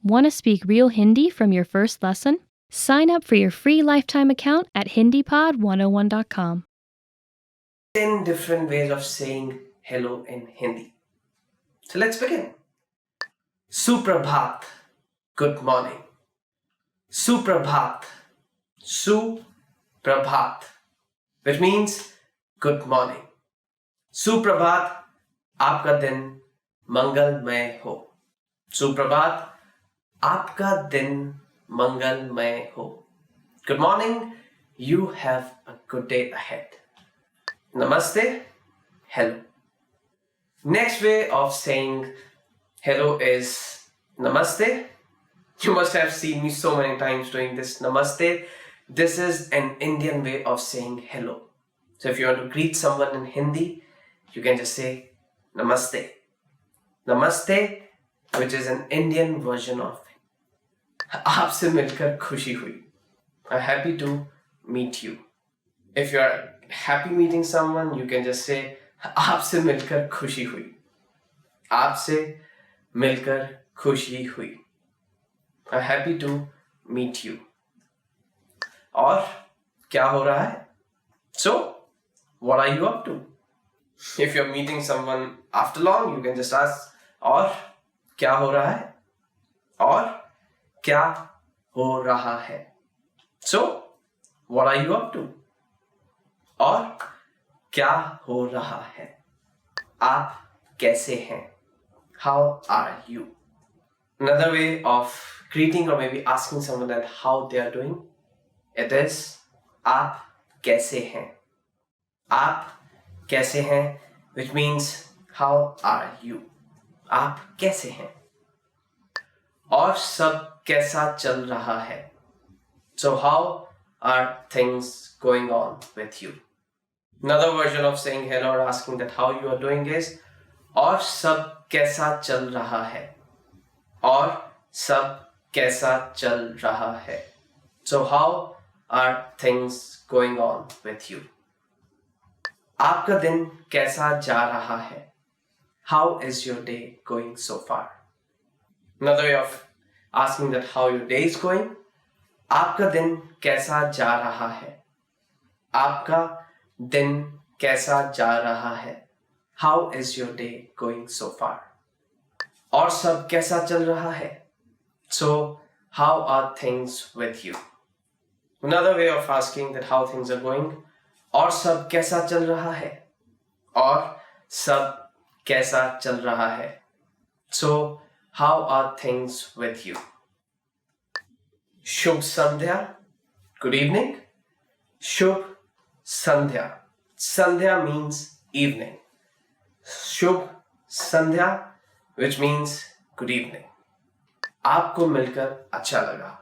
Want to speak real Hindi from your first lesson? Sign up for your free lifetime account at HindiPod101.com. 10 different ways of saying hello in Hindi. So let's begin. Suprabhat, good morning. Suprabhat, Suprabhat, which means good morning. Suprabhat, आपका दिन मंगलमय हो. सुप्रभात, आपका दिन मंगलमय हो. Good morning, you have a good day ahead. Namaste, hello. Next way of saying hello is namaste. You must have seen me so many times doing this namaste. This is an Indian way of saying hello. So if you want to greet someone in Hindi, you can just say namaste. Namaste, which is an Indian version of आपसे मिलकर खुशी हुई. I'm happy to meet you. If you are happy meeting someone, you can just say आपसे मिलकर खुशी हुई. आपसे मिलकर खुशी हुई. I'm happy to meet you. और क्या हो रहा है? So, what are you up to? If you're meeting someone after long, you can just ask और क्या हो रहा है? और क्या हो रहा है? So, what are you up to? और क्या हो रहा है? आप कैसे हैं? How are you? Another way of greeting or maybe asking someone that how they are doing, it is आप कैसे हैं? आप कैसे हैं, which means how are you? आप कैसे हैं? और सब कैसा चल रहा है? So how are things going on with you? Another version of saying hello or asking that how you are doing is और सब कैसा चल रहा है? और सब कैसा चल रहा है? So how are things going on with you? आपका दिन कैसा जा रहा है? How is your day going so far? Another way of asking that how your day is going, आपका दिन कैसा जा रहा है? आपका दिन कैसा जा रहा है? How is your day going so far? और सब कैसा चल रहा है? So, how are things with you? Another way of asking that how things are going, और सब कैसा चल रहा है? और सब कैसा चल रहा है? So, how are things with you? Shubh Sandhya, good evening. Shubh Sandhya. Sandhya means evening. Shubh Sandhya, which means good evening. आपको मिलकर अच्छा लगा.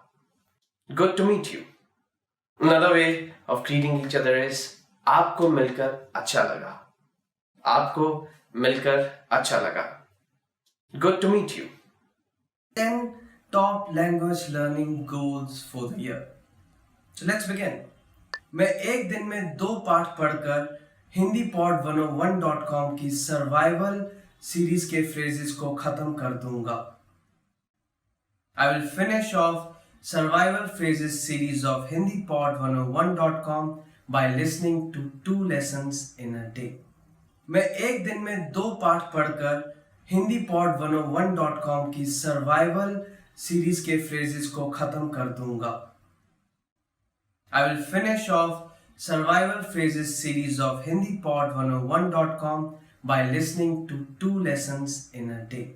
Good to meet you. Another way of greeting each other is आपको मिलकर अच्छा लगा. आपको मिलकर अच्छा लगा. Good to meet you. 10 top language learning goals for the year. So let's begin. मैं एक दिन में 2 पाठ पढ़कर HindiPod101.com की सर्वाइवल सीरीज के फ्रेजेस को खत्म कर दूंगा. I will finish off survival phrases series of HindiPod101.com by listening to 2 lessons in a day. मैं एक दिन में 2 पाठ पढ़कर HindiPod101.com की सर्वाइवल सीरीज के फ्रेजेस को खत्म कर दूंगा. I will finish off survival phrases series of HindiPod101.com by listening to 2 lessons in a day.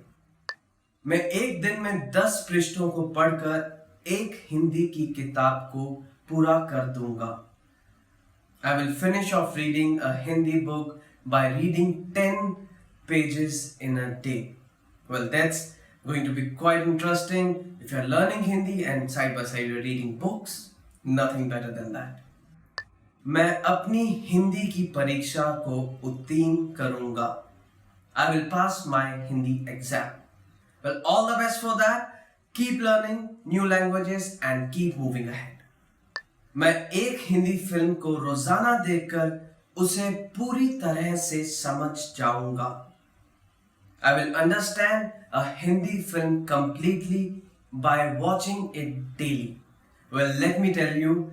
मैं एक दिन में 10 पृष्ठों को पढ़कर एक हिंदी की किताब को पूरा कर दूंगा. I will finish off reading a Hindi book by reading 10 pages in a day. Well, that's going to be quite interesting. If you're learning Hindi and side by side you're reading books, nothing better than that. मैं अपनी हिंदी की परीक्षा को उत्तीर्ण करूंगा. I will pass my Hindi exam. Well, all the best for that. Keep learning new languages and keep moving ahead. मैं एक Hindi film को रोजाना देखकर उसे पूरी तरह से समझ जाऊंगा. I will understand a Hindi film completely by watching it daily. Well, let me tell you,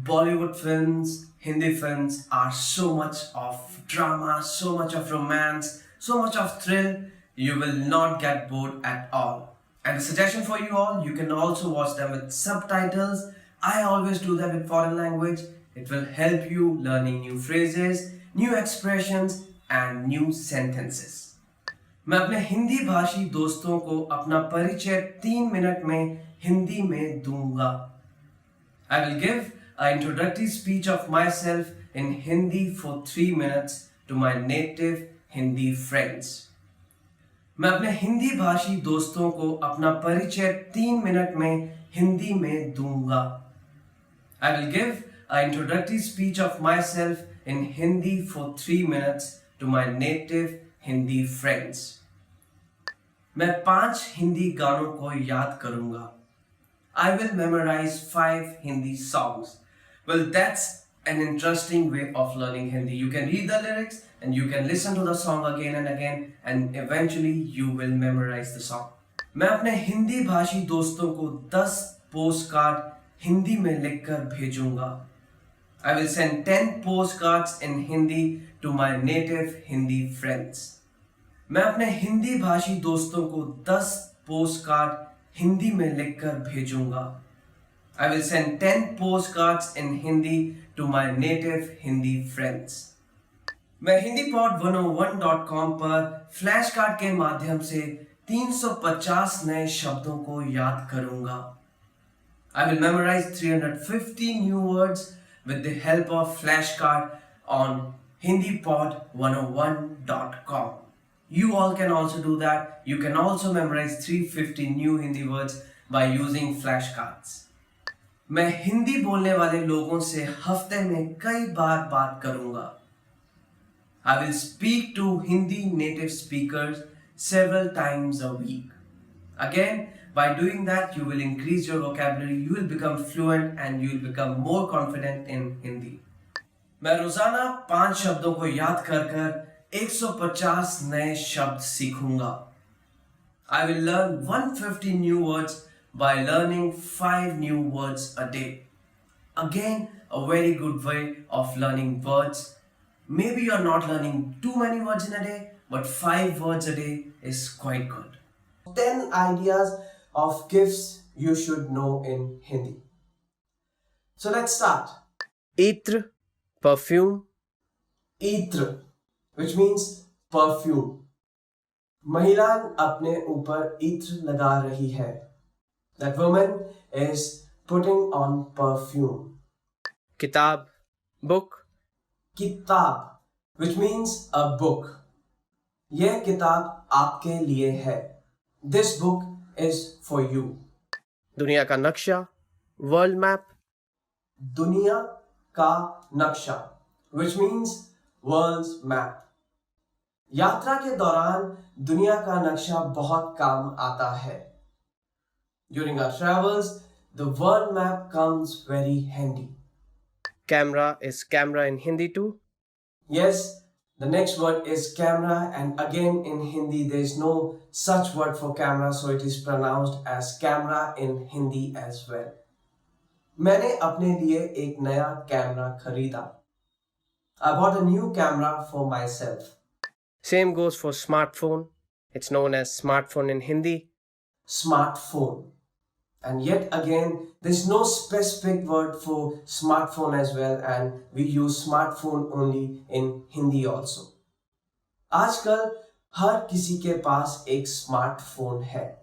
Bollywood films, Hindi films are so much of drama, so much of romance, so much of thrill, you will not get bored at all. And a suggestion for you all, you can also watch them with subtitles. I always do that with foreign language. It will help you learning new phrases, new expressions and new sentences. मैं अपने हिंदी भाषी दोस्तों को अपना परिचय 3 minute में हिंदी में दूंगा. I will give an introductory speech of myself in Hindi for 3 minutes to my native Hindi friends. मैं अपने हिंदी भाषी दोस्तों को अपना परिचय 3 मिनट में हिंदी में दूंगा. I will give an introductory speech of myself in Hindi for 3 minutes to my native Hindi friends. मैं 5 हिंदी गानों को याद करूंगा. I will memorize 5 Hindi songs. Well, that's an interesting way of learning Hindi. You can read the lyrics and you can listen to the song again and eventually you will memorize the song. मैं अपने हिंदी भाषी दोस्तों को 10 postcard Hindi में लिखकर भेजूंगा. I will send 10 postcards in Hindi to my native Hindi friends. मैं अपने हिंदी भाषी दोस्तों को 10 पोस्टकार्ड हिंदी में लिखकर भेजूंगा. I will send 10 postcards in Hindi to my native Hindi friends. मैं hindipod101.com पर फ्लैश कार्ड के माध्यम से 350 नए शब्दों को याद करूंगा. I will memorize 350 new words with the help of flashcard on hindipod101.com. You all can also do that. You can also memorize 350 new Hindi words by using flashcards. मैं हिंदी बोलने वाले लोगों से हफ्ते में कई बार बात करूंगा. I will speak to Hindi native speakers several times a week. Again, by doing that, you will increase your vocabulary, you will become fluent and you will become more confident in Hindi. मैं रोजाना 5 शब्दों को याद कर 150 नए शब्द सीखूंगा. I will learn 150 new words by learning 5 new words a day. Again, a very good way of learning words. Maybe you are not learning too many words in a day, but 5 words a day is quite good. 10 ideas of gifts you should know in Hindi. So let's start. Itra, perfume. Itra, which means perfume. महिलान अपने ऊपर इत्र लगा रही है. That woman is putting on perfume. किताब, book. किताब, which means a book. यह किताब आपके लिए है. This book is for you. दुनिया का नक्शा, world map. दुनिया का नक्शा, which means world's map. यात्रा के दौरान दुनिया का नक्शा बहुत काम आता है. During our travels, the world map comes very handy. Camera is camera in Hindi too? Yes, the next word is camera, and again in Hindi there is no such word for camera, so it is pronounced as camera in Hindi as well. मैंने अपने लिए एक नया camera खरीदा. I bought a new camera for myself. Same goes for smartphone. It's known as smartphone in Hindi. Smartphone. And yet again, there's no specific word for smartphone as well, and we use smartphone only in Hindi also. आजकल हर किसी के पास एक smartphone है.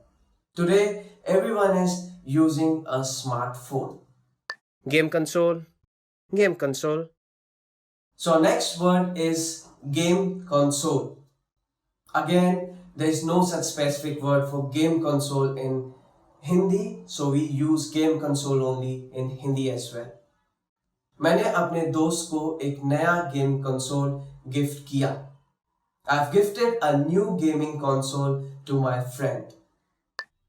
Today, everyone is using a smartphone. Game console. Game console. So next word is game console. Again, there is no such specific word for game console in Hindi, so we use game console only in Hindi as well. मैंने अपने दोस्त को एक नया game console gift किया. I've gifted a new gaming console to my friend.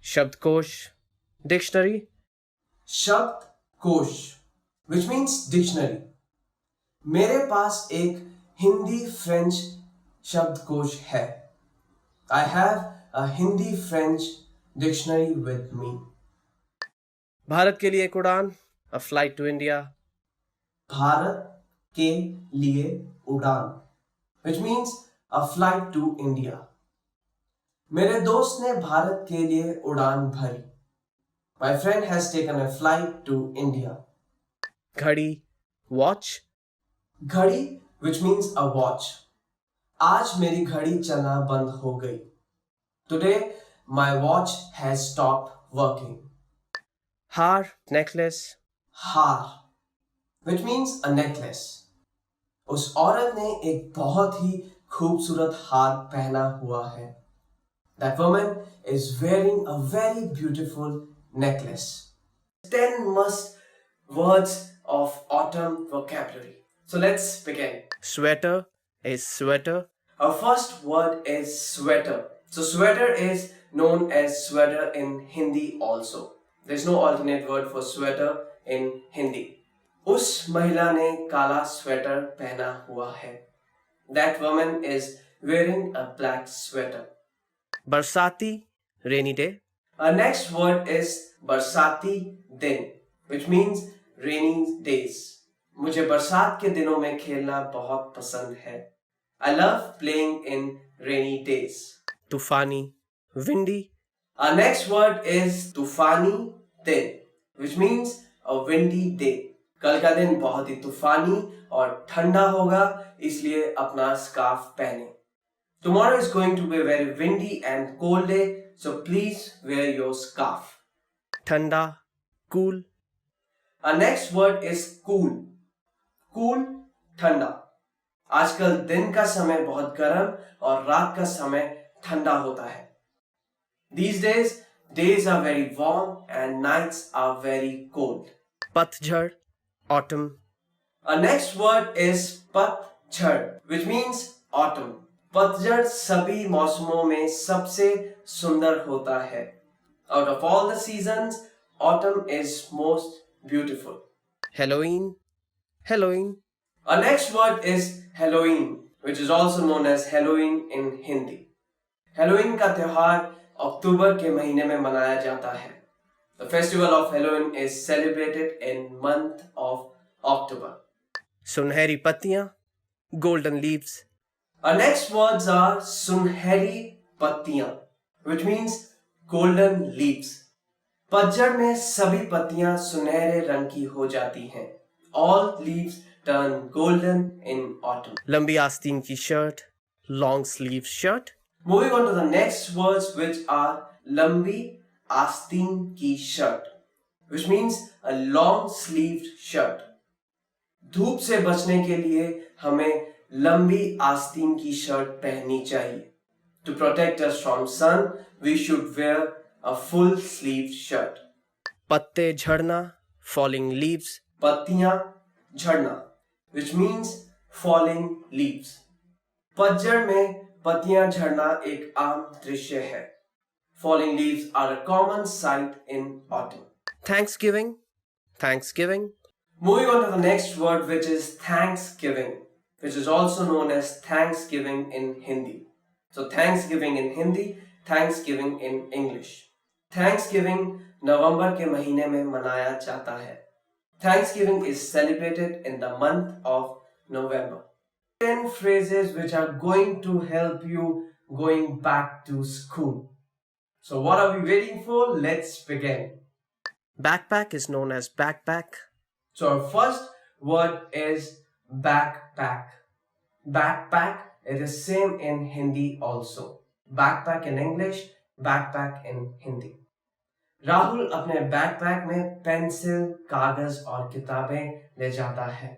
शब्दकोश, dictionary. शब्दकोश, which means dictionary. मेरे पास एक हिंदी फ्रेंच शब्दकोश है. I have a Hindi French dictionary with me. Bharat के लिए एक उड़ान, a flight to India. Bharat के लिए उड़ान, which means a flight to India. मेरे दोस्त ने भारत के लिए उड़ान भरी. My friend has taken a flight to India. घड़ी, watch. घड़ी, which means a watch. आज मेरी घड़ी चलना बंद हो गई. Today, my watch has stopped working. हार, necklace. हार, which means a necklace. उस औरत ने एक बहुत ही खूबसूरत हार पहना हुआ है. That woman is wearing a very beautiful necklace. 10 must words of autumn vocabulary. So let's begin. Sweater is sweater. Our first word is sweater. So sweater is known as sweater in Hindi also. There's no alternate word for sweater in Hindi. उस महिला ने काला sweater पहना हुआ है. That woman is wearing a black sweater. बरसाती, rainy day. Our next word is बरसाती दिन, which means rainy days. मुझे बरसात के दिनों में खेलना बहुत पसंद है. I love playing in rainy days. तूफानी, windy. Our next word is तूफानी दिन, which means a windy day. कल का दिन बहुत ही तूफानी और ठंडा होगा, इसलिए अपना स्कार्फ पहने. Tomorrow is going to be a very windy and cold day, so please wear your scarf. ठंडा, cool. Our next word is cool. Cool, ठंडा. आजकल दिन का समय बहुत गर्म और रात का समय ठंडा होता है. These days are very warm and nights are very cold. पतझड़, autumn. Our next word is पतझड़, which means autumn. पतझड़ सभी मौसमों में सबसे सुंदर होता है. Out of all the seasons, autumn is most beautiful. Halloween, Halloween. Our next word is Halloween, which is also known as Halloween in Hindi. Halloween का त्योहार अक्टूबर के महीने में मनाया जाता है. The festival of Halloween is celebrated in month of October. सुनहरी पत्तियां, golden leaves. Our next words are सुनहरी पत्तियां, which means golden leaves. पतझड़ में सभी पत्तियां सुनहरे रंग की हो जाती हैं. All leaves turn golden in autumn. लंबी आस्तीन की shirt, long sleeve shirt. Moving on to the next words, which are लंबी आस्तीन की shirt, which means a long sleeved shirt. धूप से बचने के लिए हमें लंबी आस्तीन की शर्ट पहननी चाहिए. To protect us from sun, we should wear a full sleeved shirt. पत्ते झड़ना, falling leaves. पत्तियां झड़ना, which means falling leaves. पतझड़ में पत्तियां झड़ना एक आम दृश्य है. Falling leaves are a common sight in autumn. Thanksgiving, Thanksgiving. Moving on to the next word, which is Thanksgiving, which is also known as Thanksgiving in Hindi. So Thanksgiving in Hindi, Thanksgiving in English. Thanksgiving नवंबर के महीने में मनाया जाता है. Thanksgiving is celebrated in the month of November. 10 phrases which are going to help you going back to school. So what are we waiting for? Let's begin. Backpack is known as backpack. So our first word is backpack. Backpack, it is same in Hindi also. Backpack in English, backpack in Hindi. Rahul अपने backpack में pencil, कागज और किताबें ले जाता है.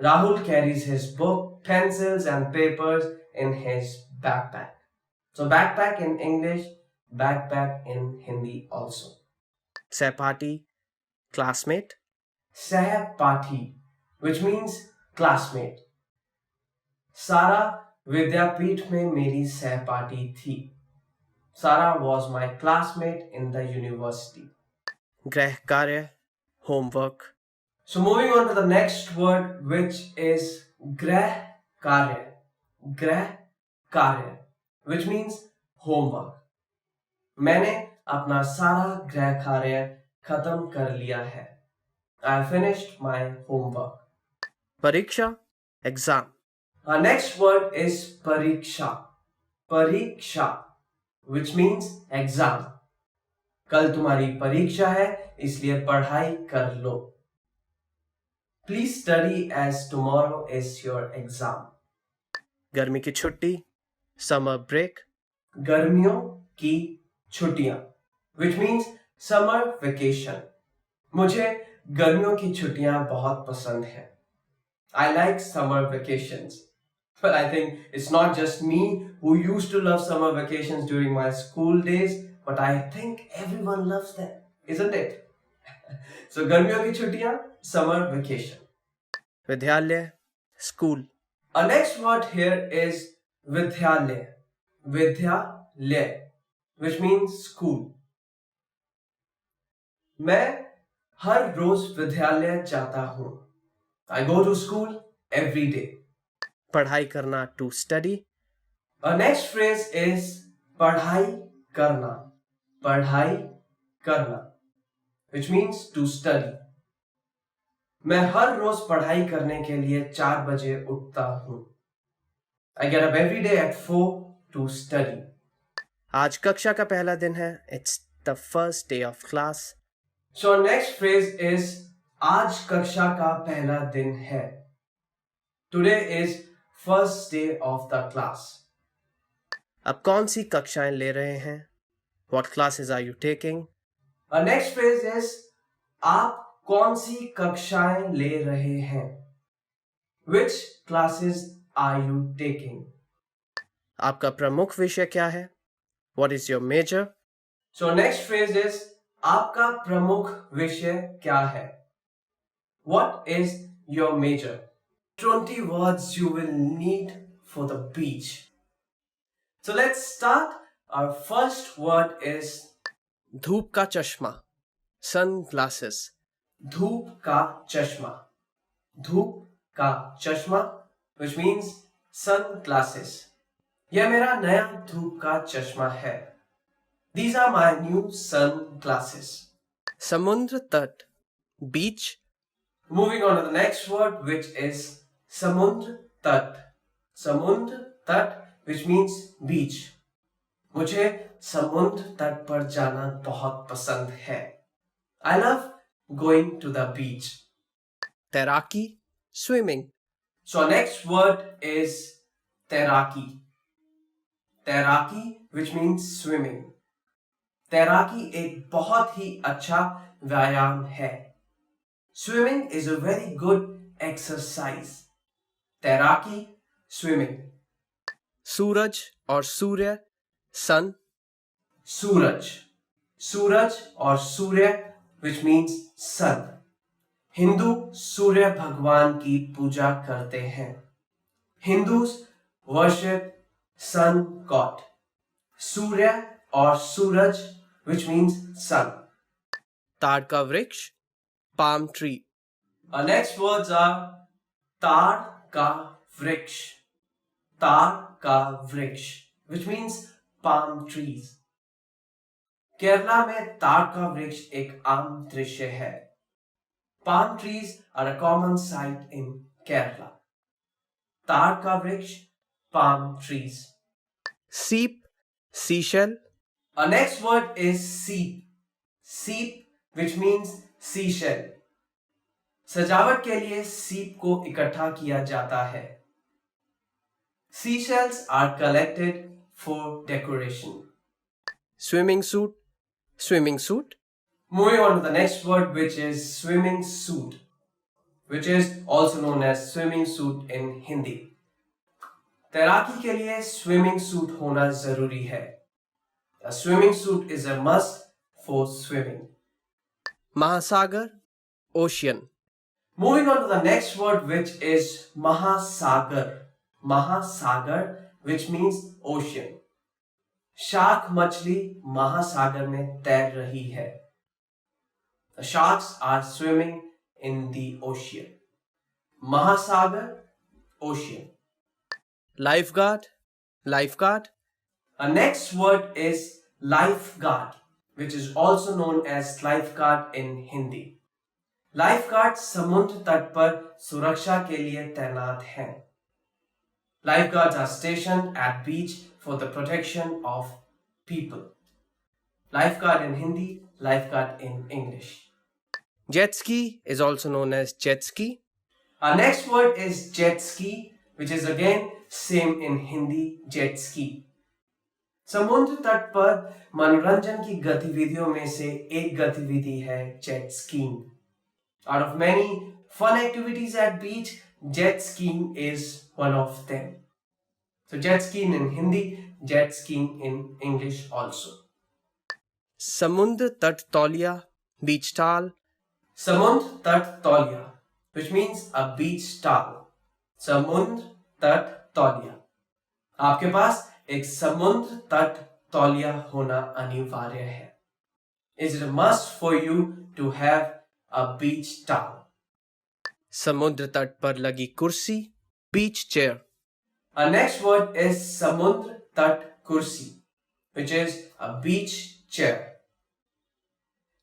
Rahul carries his book, pencils and papers in his backpack. So backpack in English, backpack in Hindi also. Sahpati, classmate. Sahpati, which means classmate. सारा विद्यापीठ में मेरी सहपाठी थी. Sarah was my classmate in the university. Grah karya, homework. So moving on to the next word, which is grah karya. Grah karya, which means homework. मैंने अपना सारा गृह कार्य खत्म कर लिया है. I finished my homework. परीक्षा, exam. Our next word is pariksha. Pariksha, which means exam. कल तुम्हारी परीक्षा है, इसलिए पढ़ाई कर लो. Please study as tomorrow is your exam. गर्मी की छुट्टी, summer break. गर्मियों की छुट्टियां, which means summer vacation. मुझे गर्मियों की छुट्टियां बहुत पसंद हैं. I like summer vacations. But I think it's not just me who used to love summer vacations during my school days, but I think everyone loves them, isn't it? So गर्मियों की छुट्टियां, summer vacation. विद्यालय, school. Our next word here is vidyalaya. Vidyalaya, which means school. मैं हर रोज विद्यालय जाता हूँ. I go to school every day. पढ़ाई करना, to study. Our next phrase is पढ़ाई करना. पढ़ाई करना, which means to study. मैं हर रोज पढ़ाई करने के लिए 4 बजे उठता हूँ. I get up every day at 4 to study. आज कक्षा का पहला दिन है. It's the first day of class. So our next phrase is आज कक्षा का पहला दिन है. Today is first day of the class. अब कौन सी कक्षाएं ले रहे हैं? What classes are you taking? Our next phrase is आप कौन सी कक्षाएं ले रहे हैं? Which classes are you taking? आपका प्रमुख विषय क्या है? What is your major? So next phrase is आपका प्रमुख विषय क्या है? What is your major? 20 words you will need for the beach. So let's start. Our first word is धूप का चश्मा, sunglasses. धूप का चश्मा. धूप का चश्मा, which means sunglasses. यह मेरा नया धूप का चश्मा है. These are my new sunglasses. समुद्र तट, beach. Moving on to the next word, which is samundra tat. Samundra tat, which means beach. मुझे समुद्र तट पर जाना बहुत पसंद है. I love going to the beach. तैराकी, swimming. So our next word is तैराकी. तैराकी, which means swimming. तैराकी एक बहुत ही अच्छा व्यायाम है. Swimming is a very good exercise. तैराकी, swimming. सूरज और सूर्य, sun. सूरज. सूरज और सूर्य, which means sun. हिंदू सूर्य भगवान की पूजा करते हैं. Hindus worship sun god. सूर्य और सूरज, which means sun. ताड़ का वृक्ष, palm tree. Our next words are ताड़ का वृक्ष. ताड़ का वृक्ष, which means palm trees. Kerala में ताड़ का वृक्ष एक आम दृश्य है. Palm trees are a common sight in Kerala. ताड़ का वृक्ष, palm trees. सीप, seashell. Our next word is seep. Seep, which means seashell. सजावट के लिए सीप को इकट्ठा किया जाता है. Seashells are collected for decoration. Swimming suit, swimming suit. Moving on to the next word, which is swimming suit, which is also known as swimming suit in Hindi. तैराकी के लिए swimming suit होना जरूरी है. A swimming suit is a must for swimming. महासागर, ocean. Moving on to the next word, which is Mahasagar. Mahasagar, which means ocean. Shark मछली महासागर में तैर रही है. The sharks are swimming in the ocean. Mahasagar, ocean. Lifeguard, lifeguard. Our next word is lifeguard. which is also known as lifeguard in Hindi. Lifeguard समुद्र तट पर सुरक्षा के लिए तैनात हैं. Lifeguards are stationed at beach for the protection of people. Lifeguard in Hindi, lifeguard in English. Jet ski is also known as jet ski. Our next word is jet ski, which is again same in Hindi, jet ski. समुद्र तट पर मनोरंजन की गतिविधियों में से एक गतिविधि है jet skiing. Out of many fun activities at beach, jet skiing is one of them. So jet skiing in Hindi, jet skiing in English also. समुद्र तट तौलिया, beach towel. Samundr tat tauliya, which means a beach towel. Samundr tat tauliya. आपके पास एक समुद्र तट तौलिया होना अनिवार्य है. Is it a must for you to have a beach towel? समुद्र तट पर लगी कुर्सी, beach chair. Our next word is samudra tat kursi, which is a beach chair.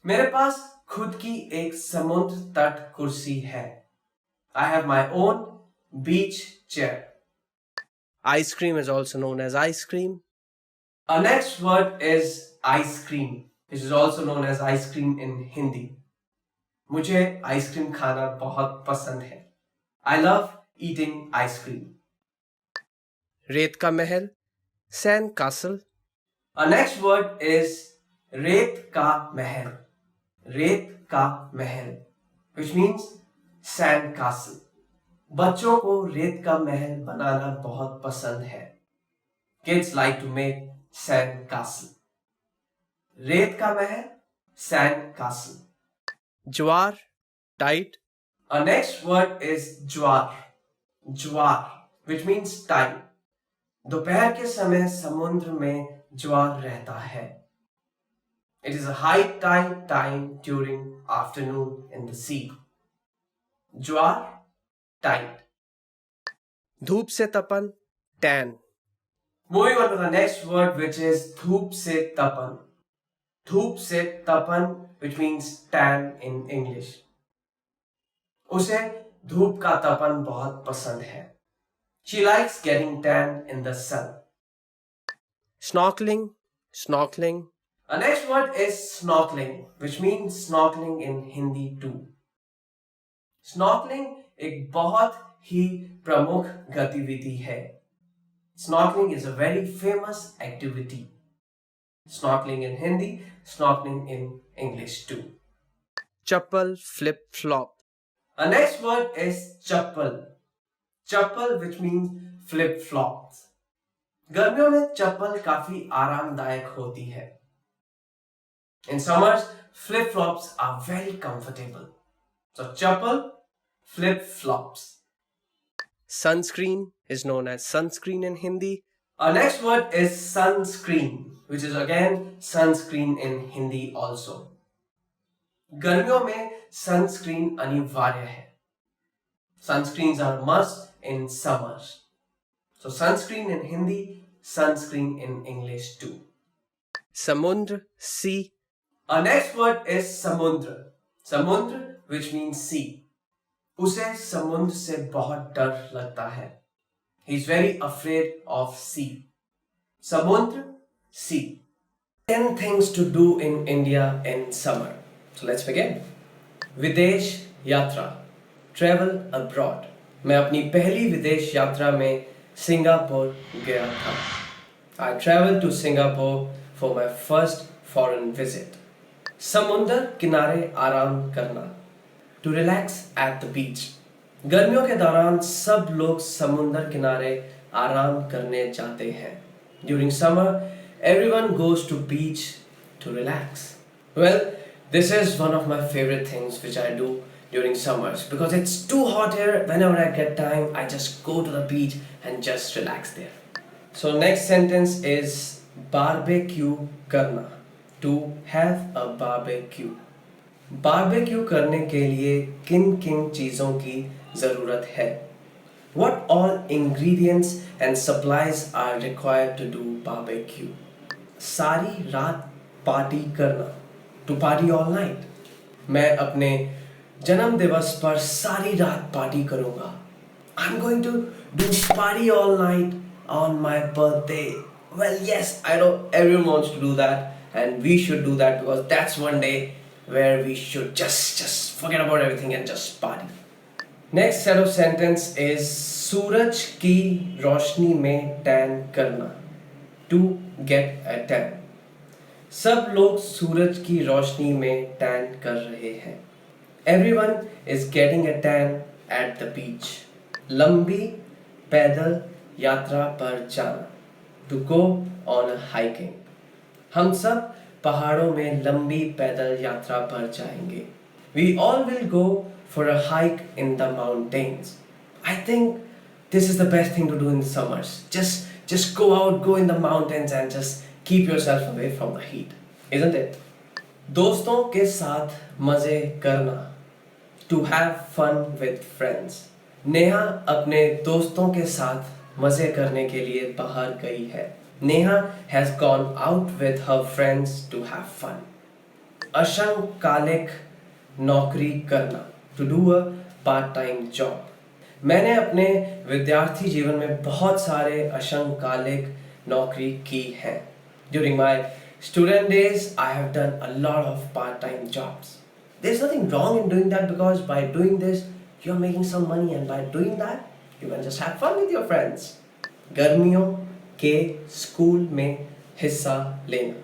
मेरे पास खुद की एक समुद्र तट कुर्सी है. I have my own beach chair. Ice cream is also known as ice cream. Our next word is ice cream, which is also known as ice cream in Hindi. मुझे ice cream खाना बहुत पसंद है. I love eating ice cream. रेत का महल, sand castle. Our next word is रेत का महल. रेत का महल, which means sand castle. बच्चों को रेत का महल बनाना बहुत पसंद है. Kids like to make sand castle. रेत का महल, sand castle. Jowar, tide. Our next word is jowar. Jowar, which means tide. दोपहर के समय समुद्र में ज्वार रहता है. It is a high tide time during afternoon in the sea. Jowar, tide. धूप से तपन, tan. Moving on to the next word, which is धूप से तपन. धूप से तपन, which means tan in English. उसे धूप का तपन बहुत पसंद है. She likes getting tan in the sun. Snorkeling, snorkeling. Our next word is snorkeling, which means snorkeling in Hindi too. Snorkeling एक बहुत ही प्रमुख गतिविधि है. Snorkeling is a very famous activity. Snorkeling in Hindi, snorkeling in English too. Chappal, flip flop. Our next word is chappal. Chappal, which means flip flops. गर्मियों में चप्पल काफी आरामदायक होती है. In summers, flip flops are very comfortable. So chappal, flip flops. Sunscreen is known as sunscreen in Hindi. Our next word is sunscreen, which is again sunscreen in Hindi also. गर्मियों में sunscreen अनिवार्य है. Sunscreens are must in summers. So sunscreen in Hindi, sunscreen in English too. समुद्र, sea. Our next word is samudra. Samudra, which means sea. उसे समुद्र से बहुत डर लगता है. He is very afraid of sea. Samudra, sea. 10 things to do in India in summer. So let's begin. विदेश यात्रा, travel abroad. मैं अपनी पहली विदेश यात्रा में सिंगापुर गया था. I traveled to Singapore for my first foreign visit. समुद्र किनारे आराम करना, to relax at the beach. गर्मियों के दौरान सब लोग समुद्र किनारे आराम करने जाते हैं. During summer, everyone goes to beach to relax. Well, this is one of my favorite things which I do during summers because it's too hot here. Whenever I get time, I just go to the beach and just relax there. So next sentence is barbecue करना. To have a barbecue. Barbecue करने के लिए किन किन चीज़ों की ज़रूरत है? What all ingredients and supplies are required to do barbecue? सारी रात पार्टी करना, टू पार्टी ऑल नाइट। मैं अपने जन्म दिवस पर सारी रात पार्टी करूंगा। I'm going to do party all night on my birthday. Well, yes, I know everyone wants to do that, and we should do that because that's one day where we should just forget about everything and just party. Next set of sentence is सूरज की रोशनी में tan करना, to get a tan. सब लोग सूरज की रोशनी में tan कर रहे हैं। Everyone is getting a tan at the beach. लंबी पैदल यात्रा पर जाना, to go on a hiking. हम सब पहाड़ों में लंबी पैदल यात्रा पर जाएंगे. We all will go for a hike in the mountains. I think this is the best thing to do in the summers. Just go out, go in the mountains and just keep yourself away from the heat, isn't it? दोस्तों के साथ मजे करना, to have fun with friends. Neha अपने दोस्तों के साथ मजे करने के लिए बाहर गई है. Neha has gone out with her friends to have fun. अशंकालिक नौकरी करना, to do a part-time job. मैंने अपने विद्यार्थी जीवन में बहुत सारे अशंकालिक नौकरी की है. During my student days, I have done a lot of part-time jobs. There's nothing wrong in doing that because by doing this, you're making some money and by doing that, you can just have fun with your friends. गर्मियों के school में हिस्सा लेना,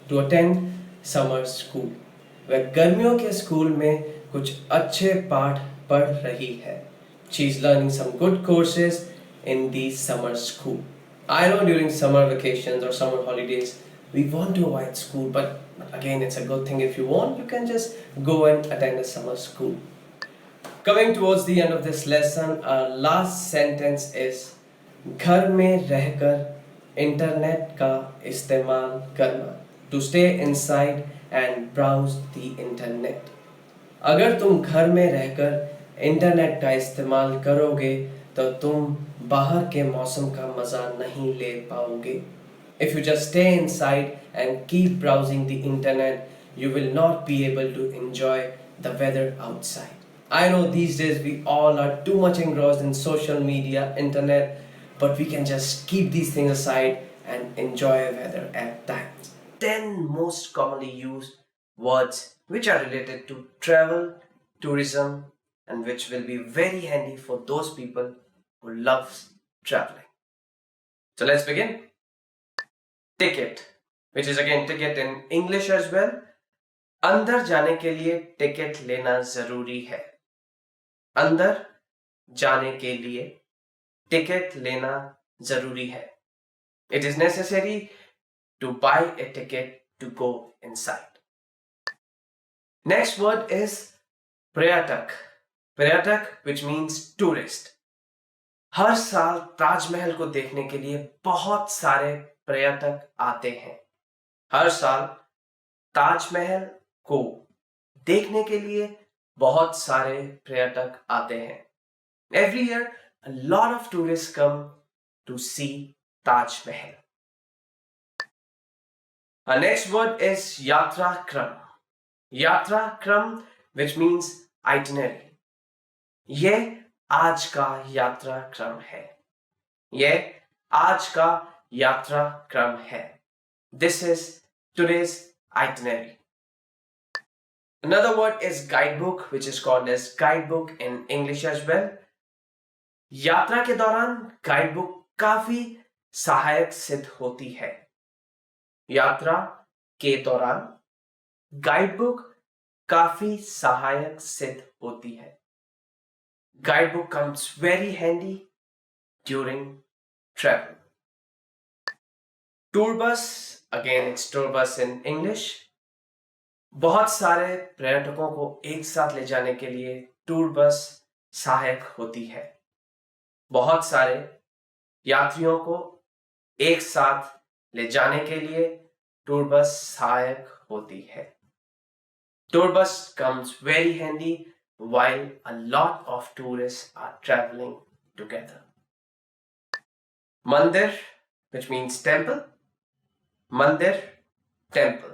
to attend summer school. वह गर्मियों के school में कुछ अच्छे पाठ पढ़ रही है. She's learning some good courses in the summer school. I know during summer vacations or summer holidays, we want to avoid school, but again, it's a good thing. If you want, you can just go and attend a summer school. Coming towards the end of this lesson, our last sentence is घर में रहकर internet का इस्तेमाल करना, to stay inside and browse the internet. अगर तुम घर में रहकर इंटरनेट का इस्तेमाल करोगे तो तुम बाहर के मौसम का मज़ा नहीं ले पाओगे. If you just stay inside and keep browsing the internet, you will not be able to enjoy the weather outside. I know these days we all are too much engrossed in social media, internet, but we can just keep these things aside and enjoy weather at times. 10 most commonly used words which are related to travel, tourism, and which will be very handy for those people who loves traveling. So let's begin. Ticket, which is again ticket in English as well. अंदर जाने के लिए ticket लेना जरूरी है. अंदर जाने के लिए टिकट लेना जरूरी है. It is necessary to buy a ticket to go inside. Next word is पर्यटक. पर्यटक which means tourist. हर साल ताजमहल को देखने के लिए बहुत सारे पर्यटक आते हैं. हर साल ताजमहल को देखने के लिए बहुत सारे पर्यटक आते हैं. Every year, a lot of tourists come to see Taj Mahal. Our next word is yatra kram. Yatra kram, which means itinerary. ये आज का यात्रा क्रम है. ये आज का यात्रा क्रम है. This is today's itinerary. Another word is guidebook, which is called as guidebook in English as well. यात्रा के दौरान गाइडबुक काफी सहायक सिद्ध होती है. यात्रा के दौरान गाइडबुक काफी सहायक सिद्ध होती है. Guidebook comes very handy during travel. Tour bus, again it's tour bus in English. बहुत सारे पर्यटकों को एक साथ ले जाने के लिए टूर बस सहायक होती है. बहुत सारे यात्रियों को एक साथ ले जाने के लिए टूर बस सहायक होती है. Tour bus comes very handy while a lot of tourists are traveling together. Mandir, which means temple. Mandir, temple.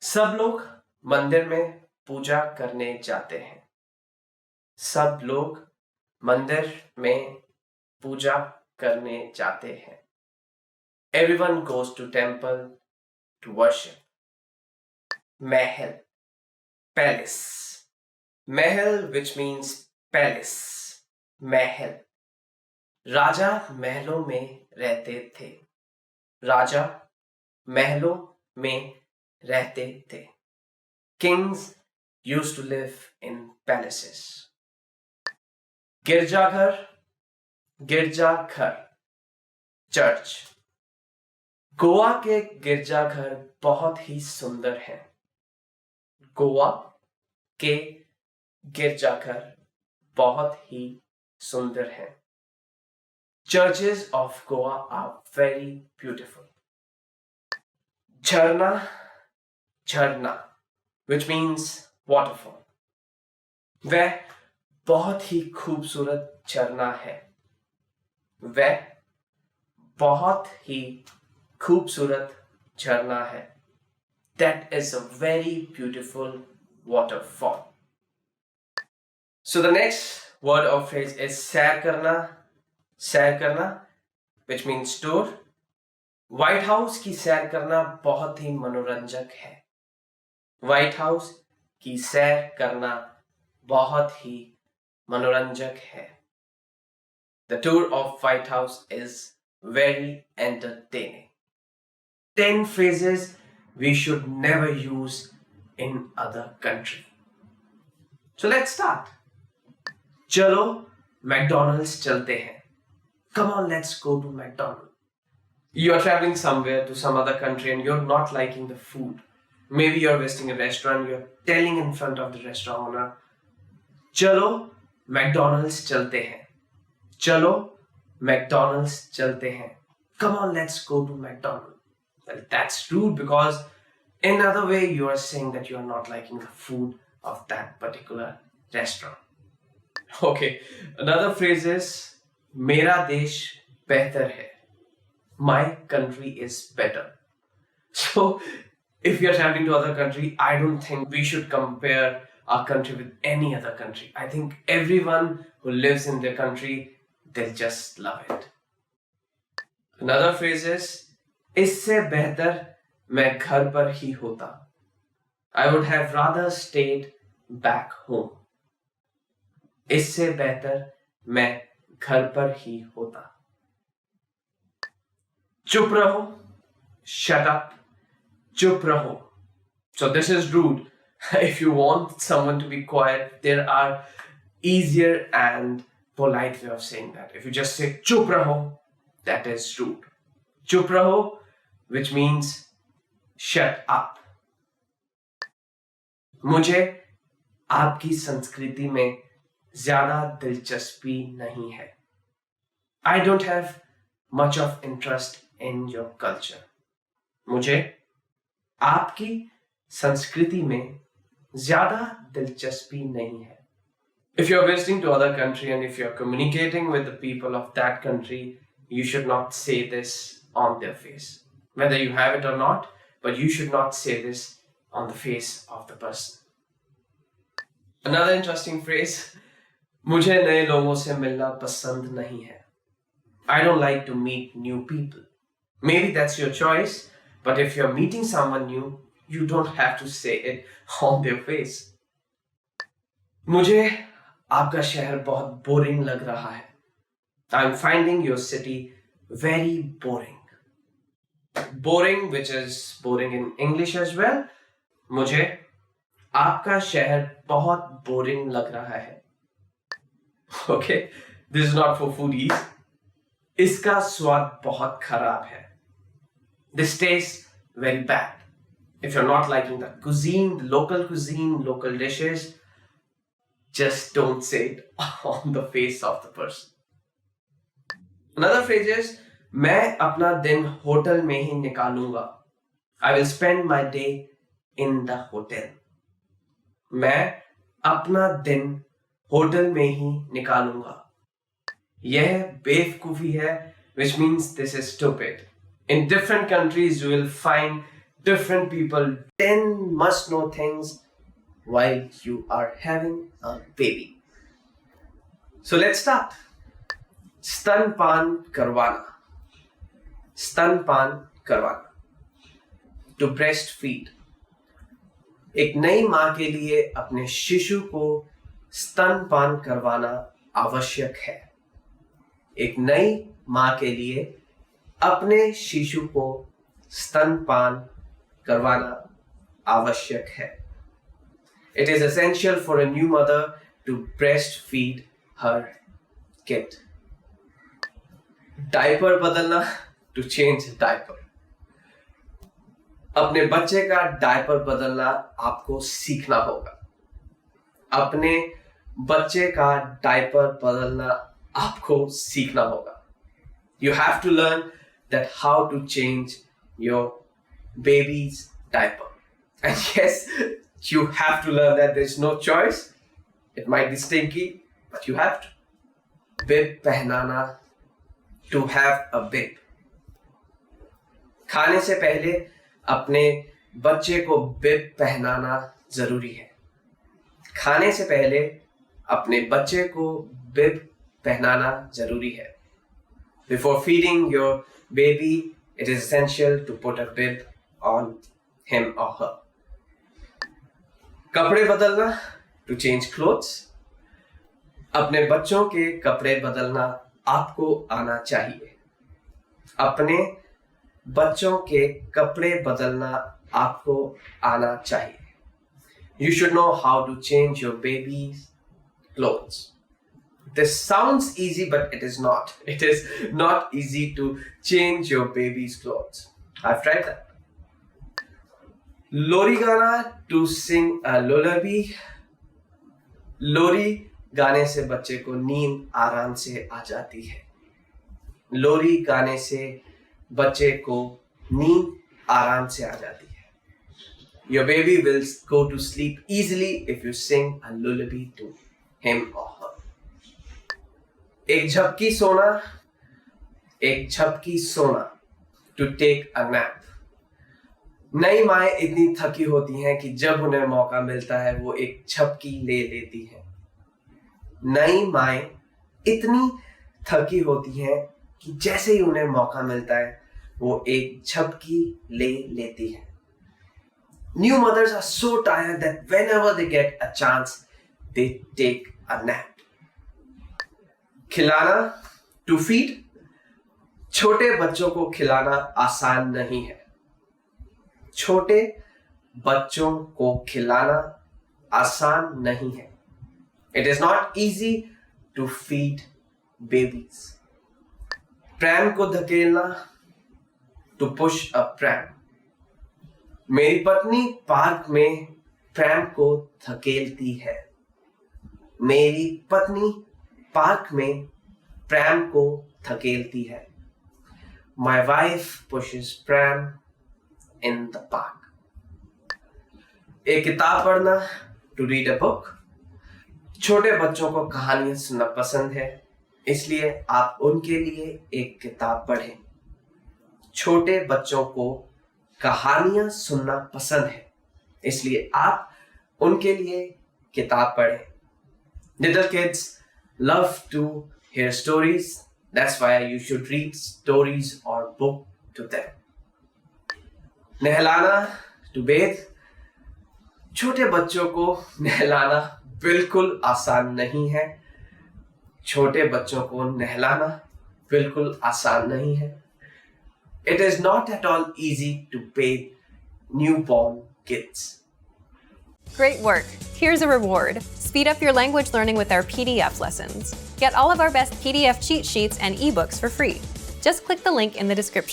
सब लोग मंदिर में पूजा करने जाते हैं. सब लोग मंदिर में पूजा करने जाते हैं. Everyone goes to temple to worship. Mahal, palace. Mahal, which means palace. महल. राजा महलों में रहते थे. राजा महलों में रहते थे. Kings used to live in palaces. गिरजाघर, गिरजाघर, चर्च. गोवा के गिरजाघर बहुत ही सुंदर हैं. गोवा के गिरजाघर बहुत ही सुंदर हैं. Churches of Goa are very beautiful. झरना, झरना, which means waterfall. वह बहुत ही खूबसूरत झरना है. वह बहुत ही खूबसूरत झरना है. That is a very beautiful waterfall. So the next word or phrase is सैर करना. सैर करना, which means tour. White house की सैर करना बहुत ही मनोरंजक है. व्हाइट हाउस की सैर करना बहुत ही मनोरंजक है. The tour of White House is very entertaining. 10 phrases we should never use in other country. So let's start. चलो मैकडॉनल्ड्स चलते हैं. Come on, let's go to McDonald's. You are traveling somewhere to some other country and you're not liking the food. Maybe you're visiting a restaurant, you're telling in front of the restaurant owner, चलो McDonald's चलते हैं. चलो McDonald's चलते हैं. Come on, let's go to McDonald's. Well, that's rude because in another way you are saying that you are not liking the food of that particular restaurant. Okay, another phrase is मेरा देश बेहतर है. My country is better. So, if we are traveling to other country, I don't think we should compare our country with any other country. I think everyone who lives in their country, they'll just love it. Another phrase is इससे बेहतर मैं घर पर ही होता. I would have rather stayed back home. इससे बेहतर मैं घर पर ही होता. चुप रहो, shut up, चुप रहो. So this is rude. If you want someone to be quiet, there are easier and polite way of saying that. If you just say चुप रहो, that is rude. चुप रहो, which means shut up. मुझे आपकी संस्कृति में ज्यादा दिलचस्पी नहीं है. I don't have much of interest in your culture. मुझे आपकी संस्कृति में ज्यादा दिलचस्पी नहीं है. If you're visiting to other country and if you're communicating with the people of that country, you should not say this on their face. Whether you have it or not, but you should not say this on the face of the person. Another interesting phrase, मुझे नए लोगों से मिलना पसंद नहीं है. I don't like to meet new people. Maybe that's your choice, but if you're meeting someone new, you don't have to say it on their face. मुझे आपका शहर बहुत बोरिंग लग रहा है. I'm finding your city very boring. Boring, which is boring in English as well. मुझे आपका शहर बहुत बोरिंग लग रहा है. Okay, this is not for foodies. इसका स्वाद बहुत खराब है. This tastes very bad. If you're not liking the cuisine, the local dishes, just don't say it on the face of the person. Another phrase is, मैं अपना दिन hotel में ही निकालूंगा. I will spend my day in the hotel. मैं अपना दिन hotel में ही निकालूंगा. यह बेवकूफी है, which means this is stupid. In different countries, you will find different people, 10 must know things while you are having a baby. So let's start. स्तनपान करवाना. स्तनपान करवाना. To breastfeed. एक नई मां के लिए अपने शिशु को स्तनपान करवाना आवश्यक है. एक नई मां के लिए अपने शिशु को स्तनपान करवाना आवश्यक है. It is essential for a new mother to breastfeed her kid. Diaper बदलना, to change diaper. अपने बच्चे का डायपर बदलना आपको सीखना होगा. अपने बच्चे का डायपर बदलना आपको सीखना होगा. You have to learn that how to change your baby's diaper. And yes, you have to learn that there's no choice. It might be stinky, but you have to. Bib पहनाना, to have a bib. खाने से पहले अपने बच्चे को बिब पहनाना जरूरी है. खाने से पहले अपने बच्चे को बिब पहनाना जरूरी है. Before feeding your baby, it is essential to put a bib on him or her. कपड़े बदलना, to change clothes. अपने बच्चों के कपड़े बदलना आपको आना चाहिए. अपने बच्चों के कपड़े बदलना आपको आना चाहिए. You should know how to change your baby's clothes. This sounds easy, but it is not. It is not easy to change your baby's clothes. I've tried that. लोरी गाना, to sing a lullaby. लोरी गाने से बच्चे को नींद आराम से आ जाती है. लोरी गाने से बच्चे को नींद आराम से आ जाती है. Your baby will go to sleep easily if you sing a lullaby to him or her. एक झपकी सोना, एक झपकी सोना, to take a nap. नई माएं इतनी थकी होती हैं कि जब उन्हें मौका मिलता है वो एक झपकी ले लेती हैं. नई माएं इतनी थकी होती हैं कि जैसे ही उन्हें मौका मिलता है वो एक झपकी ले लेती हैं. New mothers are so tired that whenever they get a chance, they take a nap. खिलाना, to feed. छोटे बच्चों को खिलाना आसान नहीं है. छोटे बच्चों को खिलाना आसान नहीं है. It is not easy to feed babies. Pram को धकेलना, to push a pram. मेरी पत्नी पार्क में प्रैम को धकेलती है. मेरी पत्नी पार्क में प्रैम को धकेलती है. My wife pushes pram in the park. एक किताब पढ़ना, to read a book. छोटे बच्चों को कहानियां सुनना पसंद है, इसलिए आप उनके लिए एक किताब पढ़ें. छोटे बच्चों को कहानियां सुनना पसंद है, इसलिए आप उनके लिए किताब पढ़ें. Little kids love to hear stories. That's why you should read stories or book to them. नहलाना, to bathe. छोटे बच्चों को नहलाना बिल्कुल आसान नहीं है. छोटे बच्चों को नहलाना बिल्कुल आसान नहीं है. It is not at all easy to bathe newborn kids. Great work. Here's a reward. Speed up your language learning with our PDF lessons. Get all of our best PDF cheat sheets and ebooks for free. Just click the link in the description.